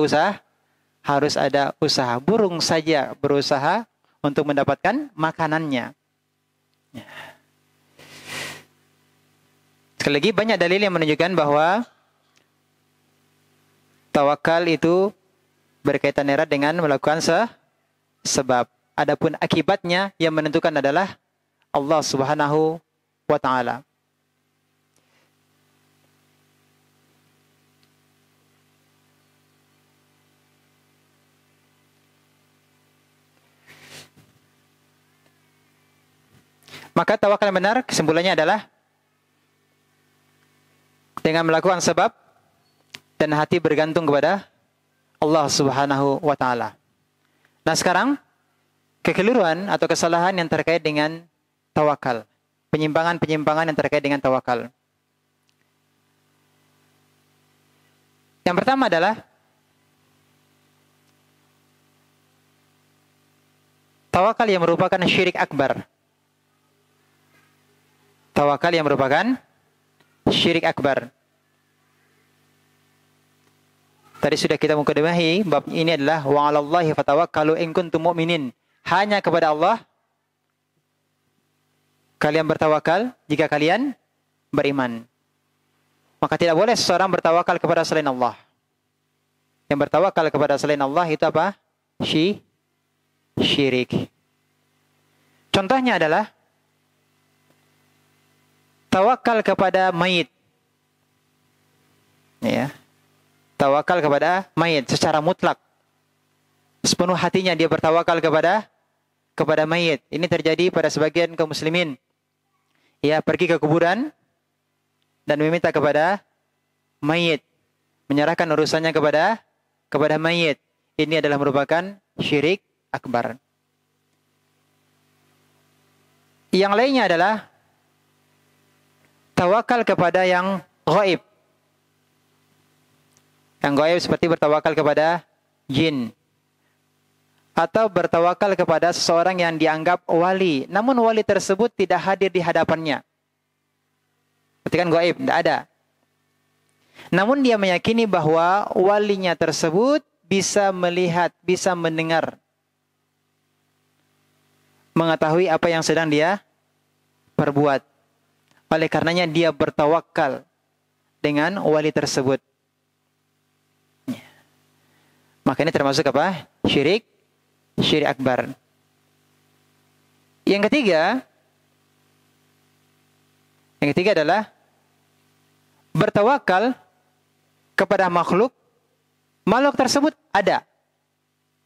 usaha. Burung saja berusaha untuk mendapatkan makanannya. Ya. Sekali lagi banyak dalil yang menunjukkan bahwa tawakal itu berkaitan erat dengan melakukan sebab. Adapun akibatnya yang menentukan adalah Allah Subhanahu wa Ta'ala. Maka tawakal yang benar kesimpulannya adalah dengan melakukan sebab dan hati bergantung kepada Allah Subhanahu wa Ta'ala. Nah sekarang, kekeliruan atau kesalahan yang terkait dengan tawakal. Penyimpangan-penyimpangan yang terkait dengan tawakal. Yang pertama adalah tawakal yang merupakan syirik akbar. Tawakal yang merupakan syirik akbar. Tadi sudah kita mukaddimahi, bab ini adalah wa 'alallahi fatawakkalu in kuntum mu'minin. Hanya kepada Allah kalian bertawakal jika kalian beriman. Maka tidak boleh seseorang bertawakal kepada selain Allah. Yang bertawakal kepada selain Allah itu apa? Syirik. Contohnya adalah tawakal kepada mayit. Ya. Tawakal kepada mayit secara mutlak. Sepenuh hatinya dia bertawakal kepada mayit. Ini terjadi pada sebagian kaum muslimin Ya, pergi ke kuburan dan meminta kepada mayit, menyerahkan urusannya kepada mayit. Ini adalah merupakan syirik akbar. Yang lainnya adalah tawakal kepada yang gaib. Yang gaib seperti bertawakal kepada jin. Atau bertawakal kepada seseorang yang dianggap wali. Namun wali tersebut tidak hadir di hadapannya. Berarti kan gaib, tidak ada. Namun dia meyakini bahwa walinya tersebut bisa melihat, bisa mendengar. Mengetahui apa yang sedang dia perbuat. Oleh karenanya dia bertawakal dengan wali tersebut. Maka ini termasuk apa? Syirik akbar. Yang ketiga adalah bertawakal kepada makhluk. Makhluk tersebut ada.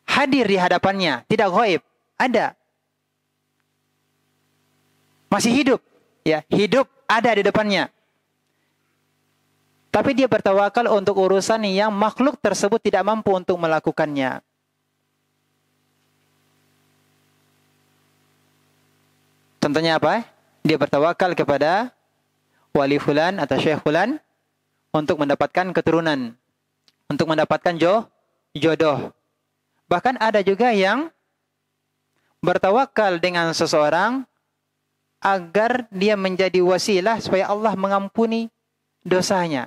Hadir di hadapannya, tidak gaib, ada. Masih hidup, ya, hidup ada di depannya. Tapi dia bertawakal untuk urusan yang makhluk tersebut tidak mampu untuk melakukannya. Contohnya apa? Dia bertawakal kepada wali fulan atau syekh fulan untuk mendapatkan keturunan, untuk mendapatkan jodoh. Bahkan ada juga yang bertawakal dengan seseorang agar dia menjadi wasilah supaya Allah mengampuni dosanya.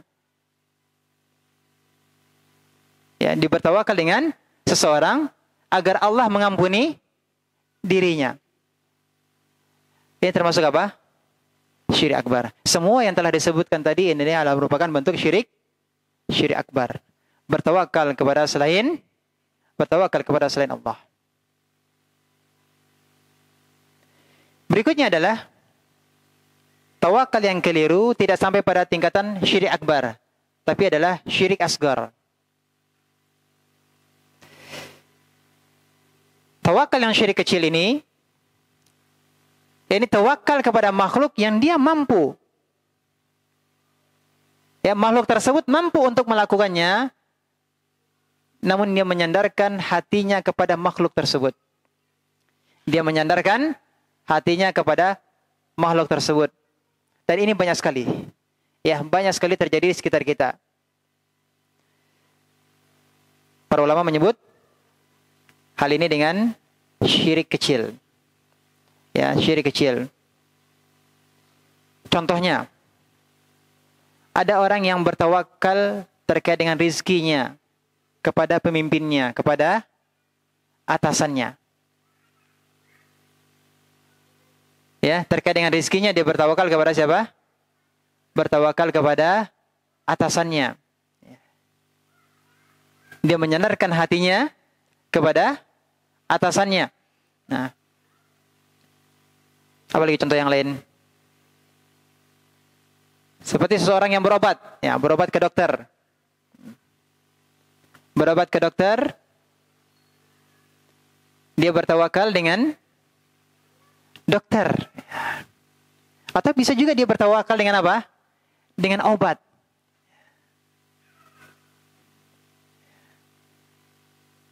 Ya, dibertawakal dengan seseorang agar Allah mengampuni dirinya. Ini termasuk apa? Syirik akbar. Semua yang telah disebutkan tadi ini adalah merupakan bentuk syirik akbar. Bertawakal kepada selain Allah. Berikutnya adalah tawakal yang keliru tidak sampai pada tingkatan syirik akbar, tapi adalah syirik asgar. Tawakal yang syirik kecil ini tawakal kepada makhluk yang dia mampu. Ya, makhluk tersebut mampu untuk melakukannya, namun dia menyandarkan hatinya kepada makhluk tersebut. Dia menyandarkan hatinya kepada makhluk tersebut. Dan ini banyak sekali. Ya, banyak sekali terjadi di sekitar kita. Para ulama menyebut hal ini dengan syirik kecil. Ya, syirik kecil. Contohnya, ada orang yang bertawakal terkait dengan rizkinya kepada pemimpinnya, kepada atasannya. Ya, terkait dengan rizkinya dia bertawakal kepada siapa? Bertawakal kepada atasannya. Dia menyandarkan hatinya kepada atasannya. Nah, apalagi contoh yang lain? Seperti seseorang yang berobat, ya, berobat ke dokter. Berobat ke dokter, dia bertawakal dengan dokter. Atau bisa juga dia bertawakal dengan apa? Dengan obat.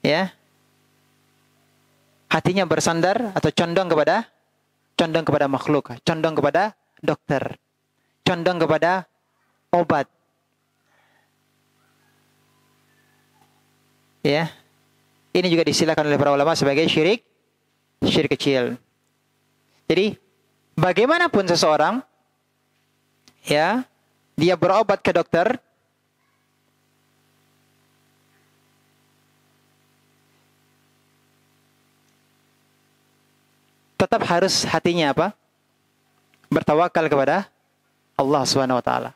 Ya. Hatinya bersandar atau condong kepada makhluk, condong kepada dokter, condong kepada obat. Ya. Ini juga disilakan oleh para ulama sebagai syirik kecil. Jadi, bagaimanapun seseorang, ya, dia berobat ke dokter, tetap harus hatinya apa? Bertawakal kepada Allah Subhanahu wa taala.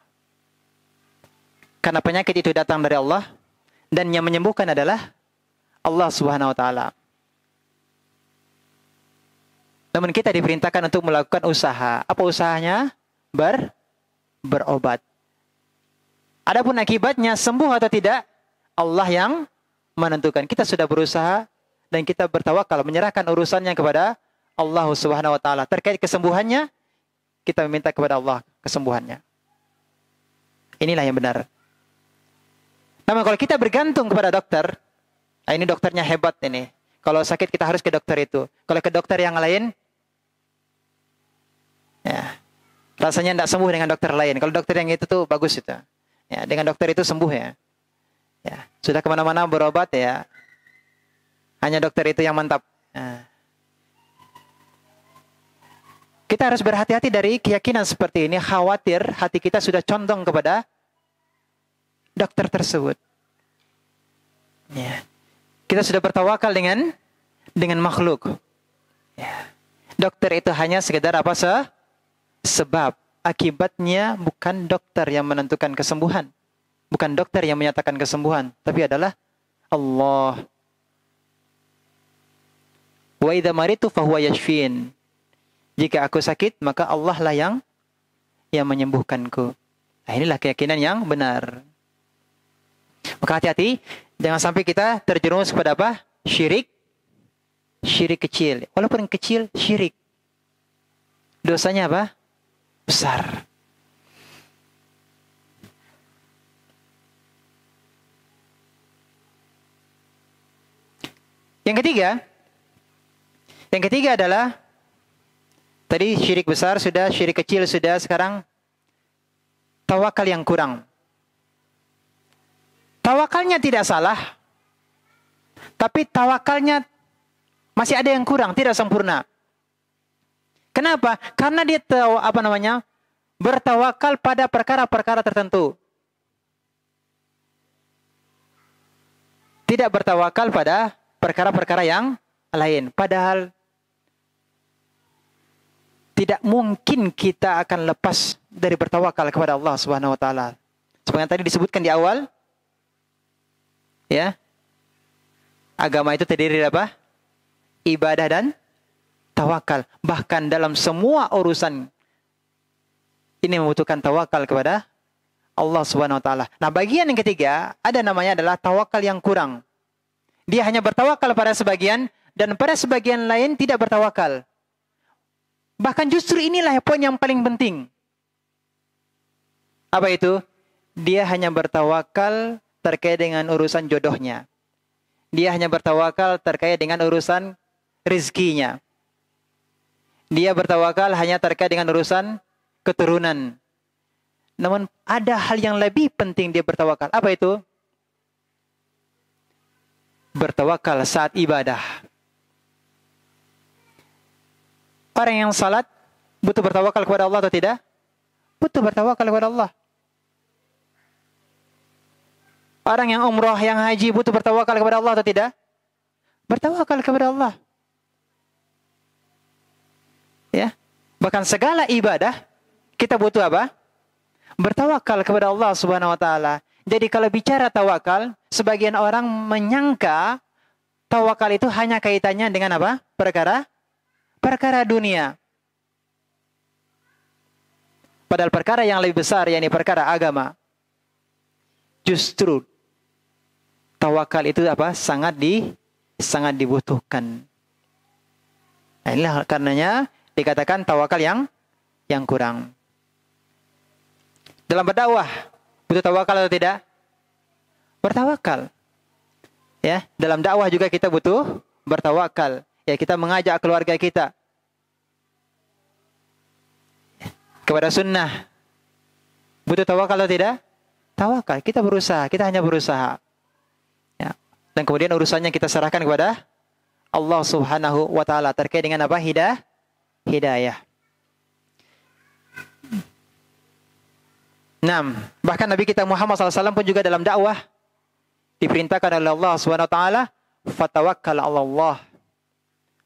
Karena penyakit itu datang dari Allah dan yang menyembuhkan adalah Allah Subhanahu wa taala. Namun kita diperintahkan untuk melakukan usaha. Apa usahanya? Berobat. Adapun akibatnya sembuh atau tidak, Allah yang menentukan. Kita sudah berusaha dan kita bertawakal menyerahkan urusannya kepada Allah Subhanahu wa taala. Terkait kesembuhannya, kita meminta kepada Allah kesembuhannya. Inilah yang benar. Namun kalau kita bergantung kepada dokter, ini dokternya hebat ini. Kalau sakit kita harus ke dokter itu. Kalau ke dokter yang lain, ya, rasanya tidak sembuh dengan dokter lain. Kalau dokter yang itu tuh bagus itu. Ya, dengan dokter itu sembuh ya. Ya, sudah kemana-mana berobat ya. Hanya dokter itu yang mantap. Nah. Kita harus berhati-hati dari keyakinan seperti ini. Khawatir hati kita sudah condong kepada dokter tersebut. Ya. Kita sudah bertawakal dengan makhluk. Ya. Dokter itu hanya sekedar apa sebab. Akibatnya bukan dokter yang menentukan kesembuhan. Bukan dokter yang menyatakan kesembuhan. Tapi adalah Allah. Wa idza maritu fahuwa yashfin. Jika aku sakit, maka Allah lah yang menyembuhkanku. Nah, inilah keyakinan yang benar. Maka hati-hati, jangan sampai kita terjerumus kepada apa? Syirik kecil. Walaupun kecil, syirik. Dosanya apa? Besar. Yang ketiga adalah tadi syirik besar sudah, syirik kecil sudah, sekarang tawakal yang kurang. Tawakalnya tidak salah, tapi tawakalnya masih ada yang kurang, tidak sempurna. Kenapa? Karena dia tahu bertawakal pada perkara-perkara tertentu. Tidak bertawakal pada perkara-perkara yang lain. Padahal tidak mungkin kita akan lepas dari bertawakal kepada Allah Subhanahu wa taala. Seperti yang tadi disebutkan di awal, ya. Agama itu terdiri dari apa? Ibadah dan tawakal. Bahkan dalam semua urusan ini membutuhkan tawakal kepada Allah Subhanahu wa taala. Nah, bagian yang ketiga ada namanya adalah tawakal yang kurang. Dia hanya bertawakal pada sebagian dan pada sebagian lain tidak bertawakal. Bahkan justru inilah poin yang paling penting. Apa itu? Dia hanya bertawakal terkait dengan urusan jodohnya. Dia hanya bertawakal terkait dengan urusan rizkinya. Dia bertawakal hanya terkait dengan urusan keturunan. Namun ada hal yang lebih penting dia bertawakal. Apa itu? Bertawakal saat ibadah. Orang yang salat butuh bertawakal kepada Allah atau tidak? Butuh bertawakal kepada Allah. Orang yang umrah, yang haji butuh bertawakal kepada Allah atau tidak? Bertawakal kepada Allah. Ya. Bahkan segala ibadah kita butuh apa? Bertawakal kepada Allah Subhanahu wa taala. Jadi kalau bicara tawakal, sebagian orang menyangka tawakal itu hanya kaitannya dengan apa? Perkara dunia. Padahal perkara yang lebih besar, yakni perkara agama. Justru tawakal itu apa? Sangat dibutuhkan. Nah, inilah karenanya dikatakan tawakal yang kurang. Dalam berdakwah butuh tawakal atau tidak? Bertawakal. Ya, dalam dakwah juga kita butuh bertawakal. Ya, kita mengajak keluarga kita kepada sunnah. Butuh tawakal atau tidak? Tawakal. Kita berusaha, kita hanya berusaha. Ya. Dan kemudian urusannya kita serahkan kepada Allah Subhanahu wa taala terkait dengan apa? Hidayah. 6. Bahkan Nabi kita Muhammad SAW pun juga dalam dakwah diperintahkan oleh Allah Subhanahu wa taala, "Fatawakkal 'ala Allah."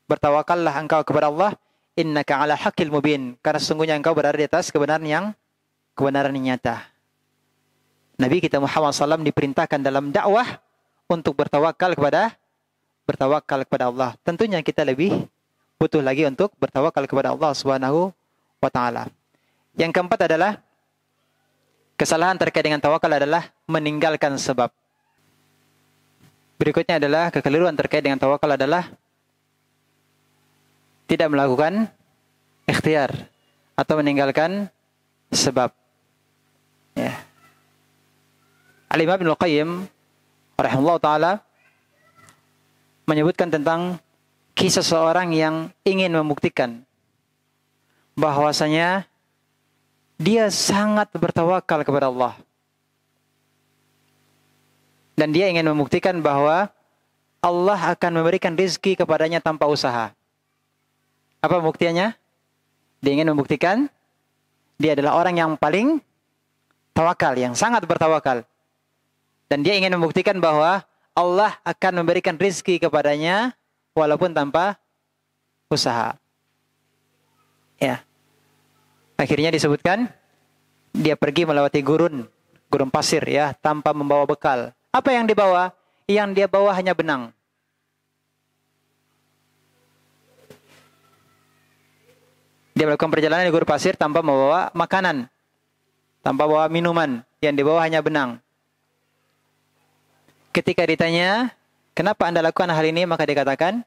Bertawakallah engkau kepada Allah, innaka 'ala haqqil mubin, karena sesungguhnya engkau berada di atas kebenaran yang nyata. Nabi kita Muhammad SAW diperintahkan dalam dakwah untuk bertawakal kepada Allah. Tentunya kita lebih butuh lagi untuk bertawakal kepada Allah Subhanahu wa taala. Yang keempat adalah kesalahan terkait dengan tawakal adalah meninggalkan sebab. Berikutnya adalah kekeliruan terkait dengan tawakal adalah tidak melakukan ikhtiar atau meninggalkan sebab. Ya. Al-Imam Ibnul Qayyim rahimahullah taala menyebutkan tentang kisah seorang yang ingin membuktikan bahwasanya dia sangat bertawakal kepada Allah. Dan dia ingin membuktikan bahwa Allah akan memberikan rezeki kepadanya tanpa usaha. Apa buktinya? Dia ingin membuktikan dia adalah orang yang paling tawakal, yang sangat bertawakal. Dan dia ingin membuktikan bahwa Allah akan memberikan rezeki kepadanya walaupun tanpa usaha. Ya. Akhirnya disebutkan dia pergi melewati gurun pasir ya, tanpa membawa bekal. Apa yang dibawa? Yang dia bawa hanya benang. Dia melakukan perjalanan di gurun pasir tanpa membawa makanan, tanpa bawa minuman. Yang dibawa hanya benang. Ketika ditanya, kenapa Anda lakukan hal ini? Maka dikatakan,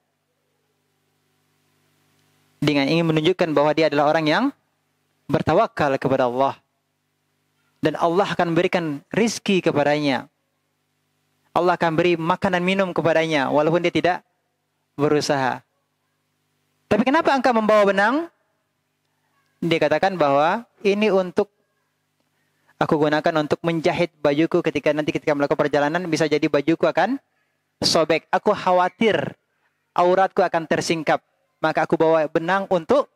dengan ingin menunjukkan bahwa dia adalah orang yang bertawakal kepada Allah. Dan Allah akan memberikan rizki kepadanya. Allah akan beri makanan minum kepadanya, walaupun dia tidak berusaha. Tapi kenapa engkau membawa benang? Dia katakan bahwa ini untuk aku gunakan untuk menjahit bajuku ketika melakukan perjalanan, bisa jadi bajuku akan sobek. Aku khawatir auratku akan tersingkap. Maka aku bawa benang untuk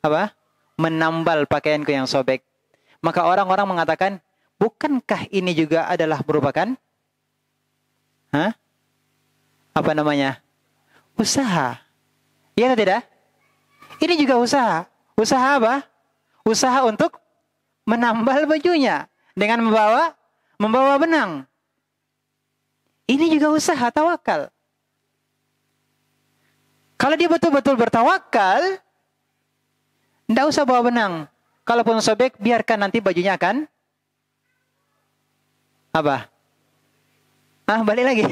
apa? Menambal pakaianku yang sobek. Maka orang-orang mengatakan, bukankah ini juga adalah merupakan apa namanya? Usaha. Iya atau tidak? Ini juga usaha. Usaha apa? Usaha untuk menambal bajunya dengan membawa benang. Ini juga usaha tawakal. Kalau dia betul-betul bertawakal, tidak usah bawa benang. Kalaupun sobek, biarkan nanti bajunya akan apa? Balik lagi.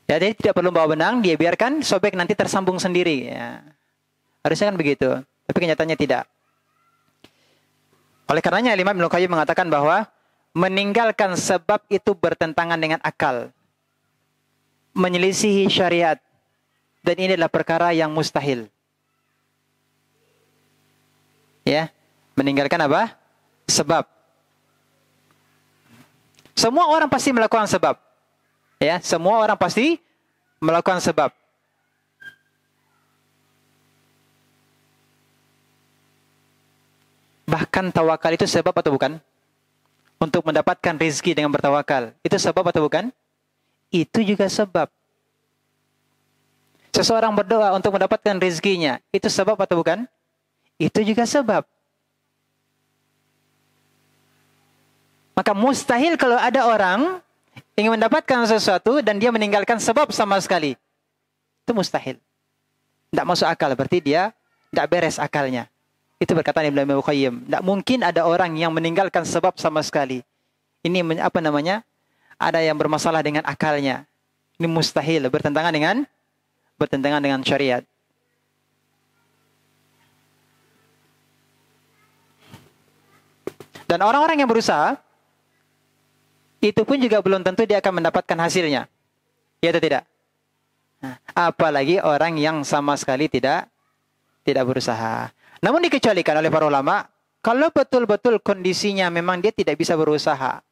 Jadi tidak perlu bawa benang, dia biarkan sobek nanti tersambung sendiri. Ya. Harusnya kan begitu. Tapi kenyataannya tidak. Oleh karenanya Imam Ibnul Qayyim mengatakan bahwa meninggalkan sebab itu bertentangan dengan akal. Menyelisihi syariat. Dan ini adalah perkara yang mustahil. Ya, meninggalkan apa? Sebab. Semua orang pasti melakukan sebab. Ya, semua orang pasti melakukan sebab. Bahkan tawakal itu sebab atau bukan? Untuk mendapatkan rezeki dengan bertawakal. Itu sebab atau bukan? Itu juga sebab. Seseorang berdoa untuk mendapatkan rezekinya. Itu sebab atau bukan? Itu juga sebab. Maka mustahil kalau ada orang ingin mendapatkan sesuatu dan dia meninggalkan sebab sama sekali. Itu mustahil. Tidak masuk akal. Berarti dia tidak beres akalnya. Itu perkataan Ibnu Qayyim. Tidak mungkin ada orang yang meninggalkan sebab sama sekali. Ini apa namanya? Ada yang bermasalah dengan akalnya. Ini mustahil. Bertentangan dengan syariat. Dan orang-orang yang berusaha, itu pun juga belum tentu dia akan mendapatkan hasilnya. Ya atau tidak? Nah, apalagi orang yang sama sekali tidak berusaha. Namun dikecualikan oleh para ulama, kalau betul-betul kondisinya memang dia tidak bisa berusaha,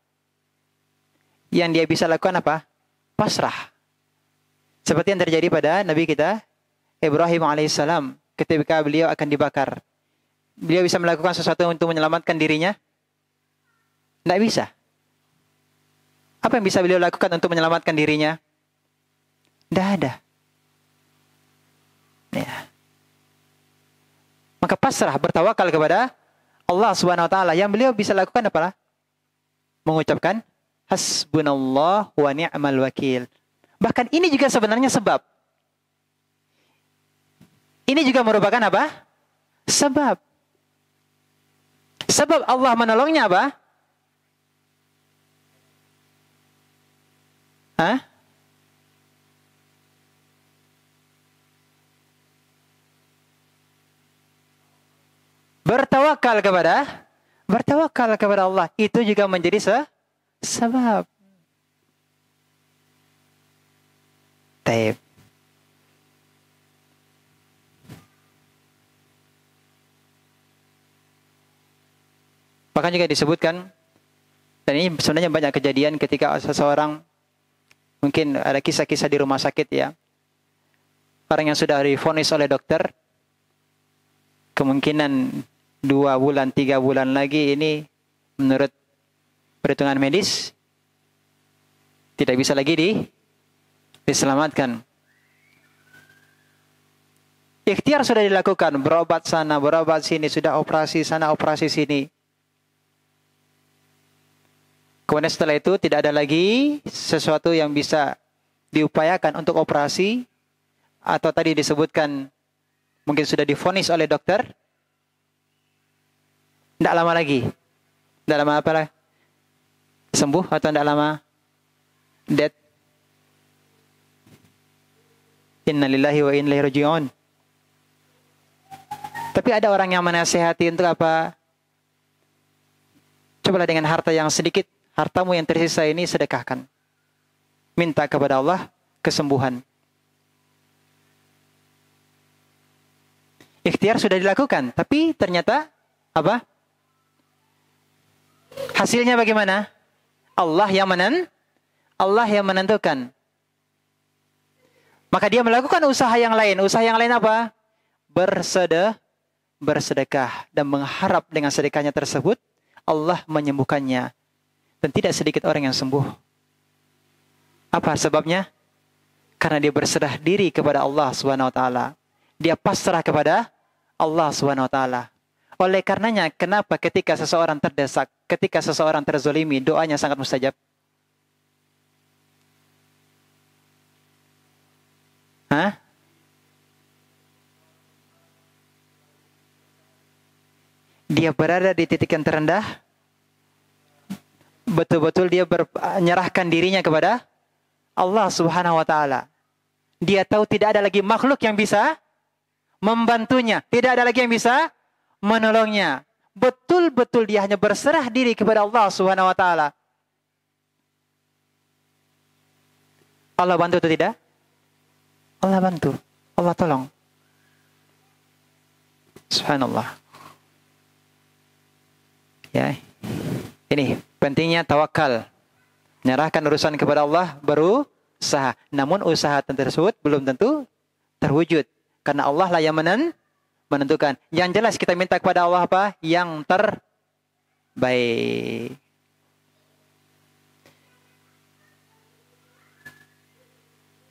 yang dia bisa lakukan apa? Pasrah. Seperti yang terjadi pada Nabi kita, Ibrahim alaihissalam, ketika beliau akan dibakar. Beliau bisa melakukan sesuatu untuk menyelamatkan dirinya? Tidak bisa. Apa yang bisa beliau lakukan untuk menyelamatkan dirinya? Tidak ada. Ya. Maka pasrah, bertawakal kepada Allah Subhanahu wa taala. Yang beliau bisa lakukan apa? Mengucapkan hasbunallah wa ni'mal wakil. Bahkan ini juga sebenarnya sebab. Ini juga merupakan apa? Sebab. Sebab Allah menolongnya apa? bertawakal kepada Allah. Itu juga menjadi sebab. Taib. Bahkan juga disebutkan, dan ini sebenarnya banyak kejadian ketika seseorang, mungkin ada kisah-kisah di rumah sakit ya, orang yang sudah divonis oleh dokter, kemungkinan 2 bulan, 3 bulan lagi ini menurut perhitungan medis tidak bisa lagi diselamatkan. Ikhtiar sudah dilakukan, berobat sana, berobat sini, sudah operasi sana, operasi sini. Kemudian setelah itu tidak ada lagi sesuatu yang bisa diupayakan untuk operasi, atau tadi disebutkan mungkin sudah divonis oleh dokter. Tidak lama lagi. Tidak lama apa lah? Sembuh atau tidak lama? Dead. Inna lillahi wa inna ilaihi raji'un. Tapi ada orang yang menasihati untuk apa? Cobalah dengan harta yang sedikit, hartamu yang tersisa ini sedekahkan. Minta kepada Allah kesembuhan. Ikhtiar sudah dilakukan, tapi ternyata apa? Hasilnya bagaimana? Allah yang menentukan. Maka dia melakukan usaha yang lain. Usaha yang lain apa? Bersedekah dan mengharap dengan sedekahnya tersebut Allah menyembuhkannya. Dan tidak sedikit orang yang sembuh. Apa sebabnya? Karena dia berserah diri kepada Allah Subhanahu wa taala. Dia pasrah kepada Allah Subhanahu wa taala. Oleh karenanya, kenapa ketika seseorang terdesak, ketika seseorang terzolimi, doanya sangat mustajab? Hah? Dia berada di titik yang terendah, betul-betul dia menyerahkan dirinya kepada Allah Subhanahu wa taala. Dia tahu tidak ada lagi makhluk yang bisa membantunya, tidak ada lagi yang bisa menolongnya. Betul-betul dia hanya berserah diri kepada Allah Subhanahu wa taala. Allah bantu atau tidak? Allah bantu, Allah tolong. Subhanallah. Ya. Ini pentingnya tawakal. Menyerahkan urusan kepada Allah, berusaha. Namun usaha tersebut belum tentu terwujud. Karena Allah lah yang menentukan. Yang jelas kita minta kepada Allah apa? Yang terbaik.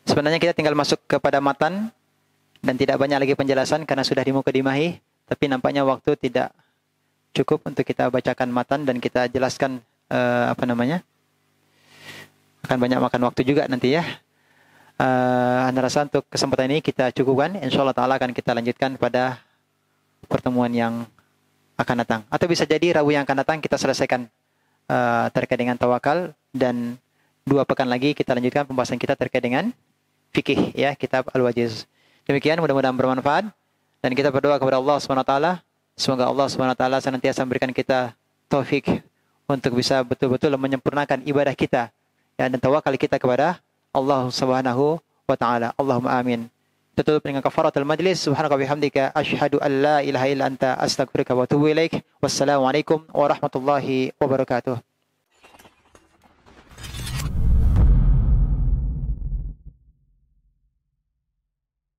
Sebenarnya kita tinggal masuk kepada matan. Dan tidak banyak lagi penjelasan karena sudah dimukadimahi. Tapi nampaknya waktu tidak cukup untuk kita bacakan matan dan kita jelaskan akan banyak makan waktu juga nanti ya. Anda rasa untuk kesempatan ini kita cukupkan. InsyaAllah ta'ala akan kita lanjutkan pada pertemuan yang akan datang. Atau bisa jadi Rabu yang akan datang kita selesaikan terkait dengan tawakal. Dan 2 pekan lagi kita lanjutkan pembahasan kita terkait dengan fikih ya, kitab Al-Wajiz. Demikian mudah-mudahan bermanfaat. Dan kita berdoa kepada Allah SWT. Semoga Allah SWT senantiasa memberikan kita taufik untuk bisa betul-betul menyempurnakan ibadah kita ya, dan tawakal kita kepada Allah Subhanahu wa taala. Allahumma amin. Tutup dengan kafaratul majlis. Subhanaka bihamdika asyhadu an la ilaha illa anta astaghfiruka wa atubu ilaik. Wassalamualaikum warahmatullahi wabarakatuh.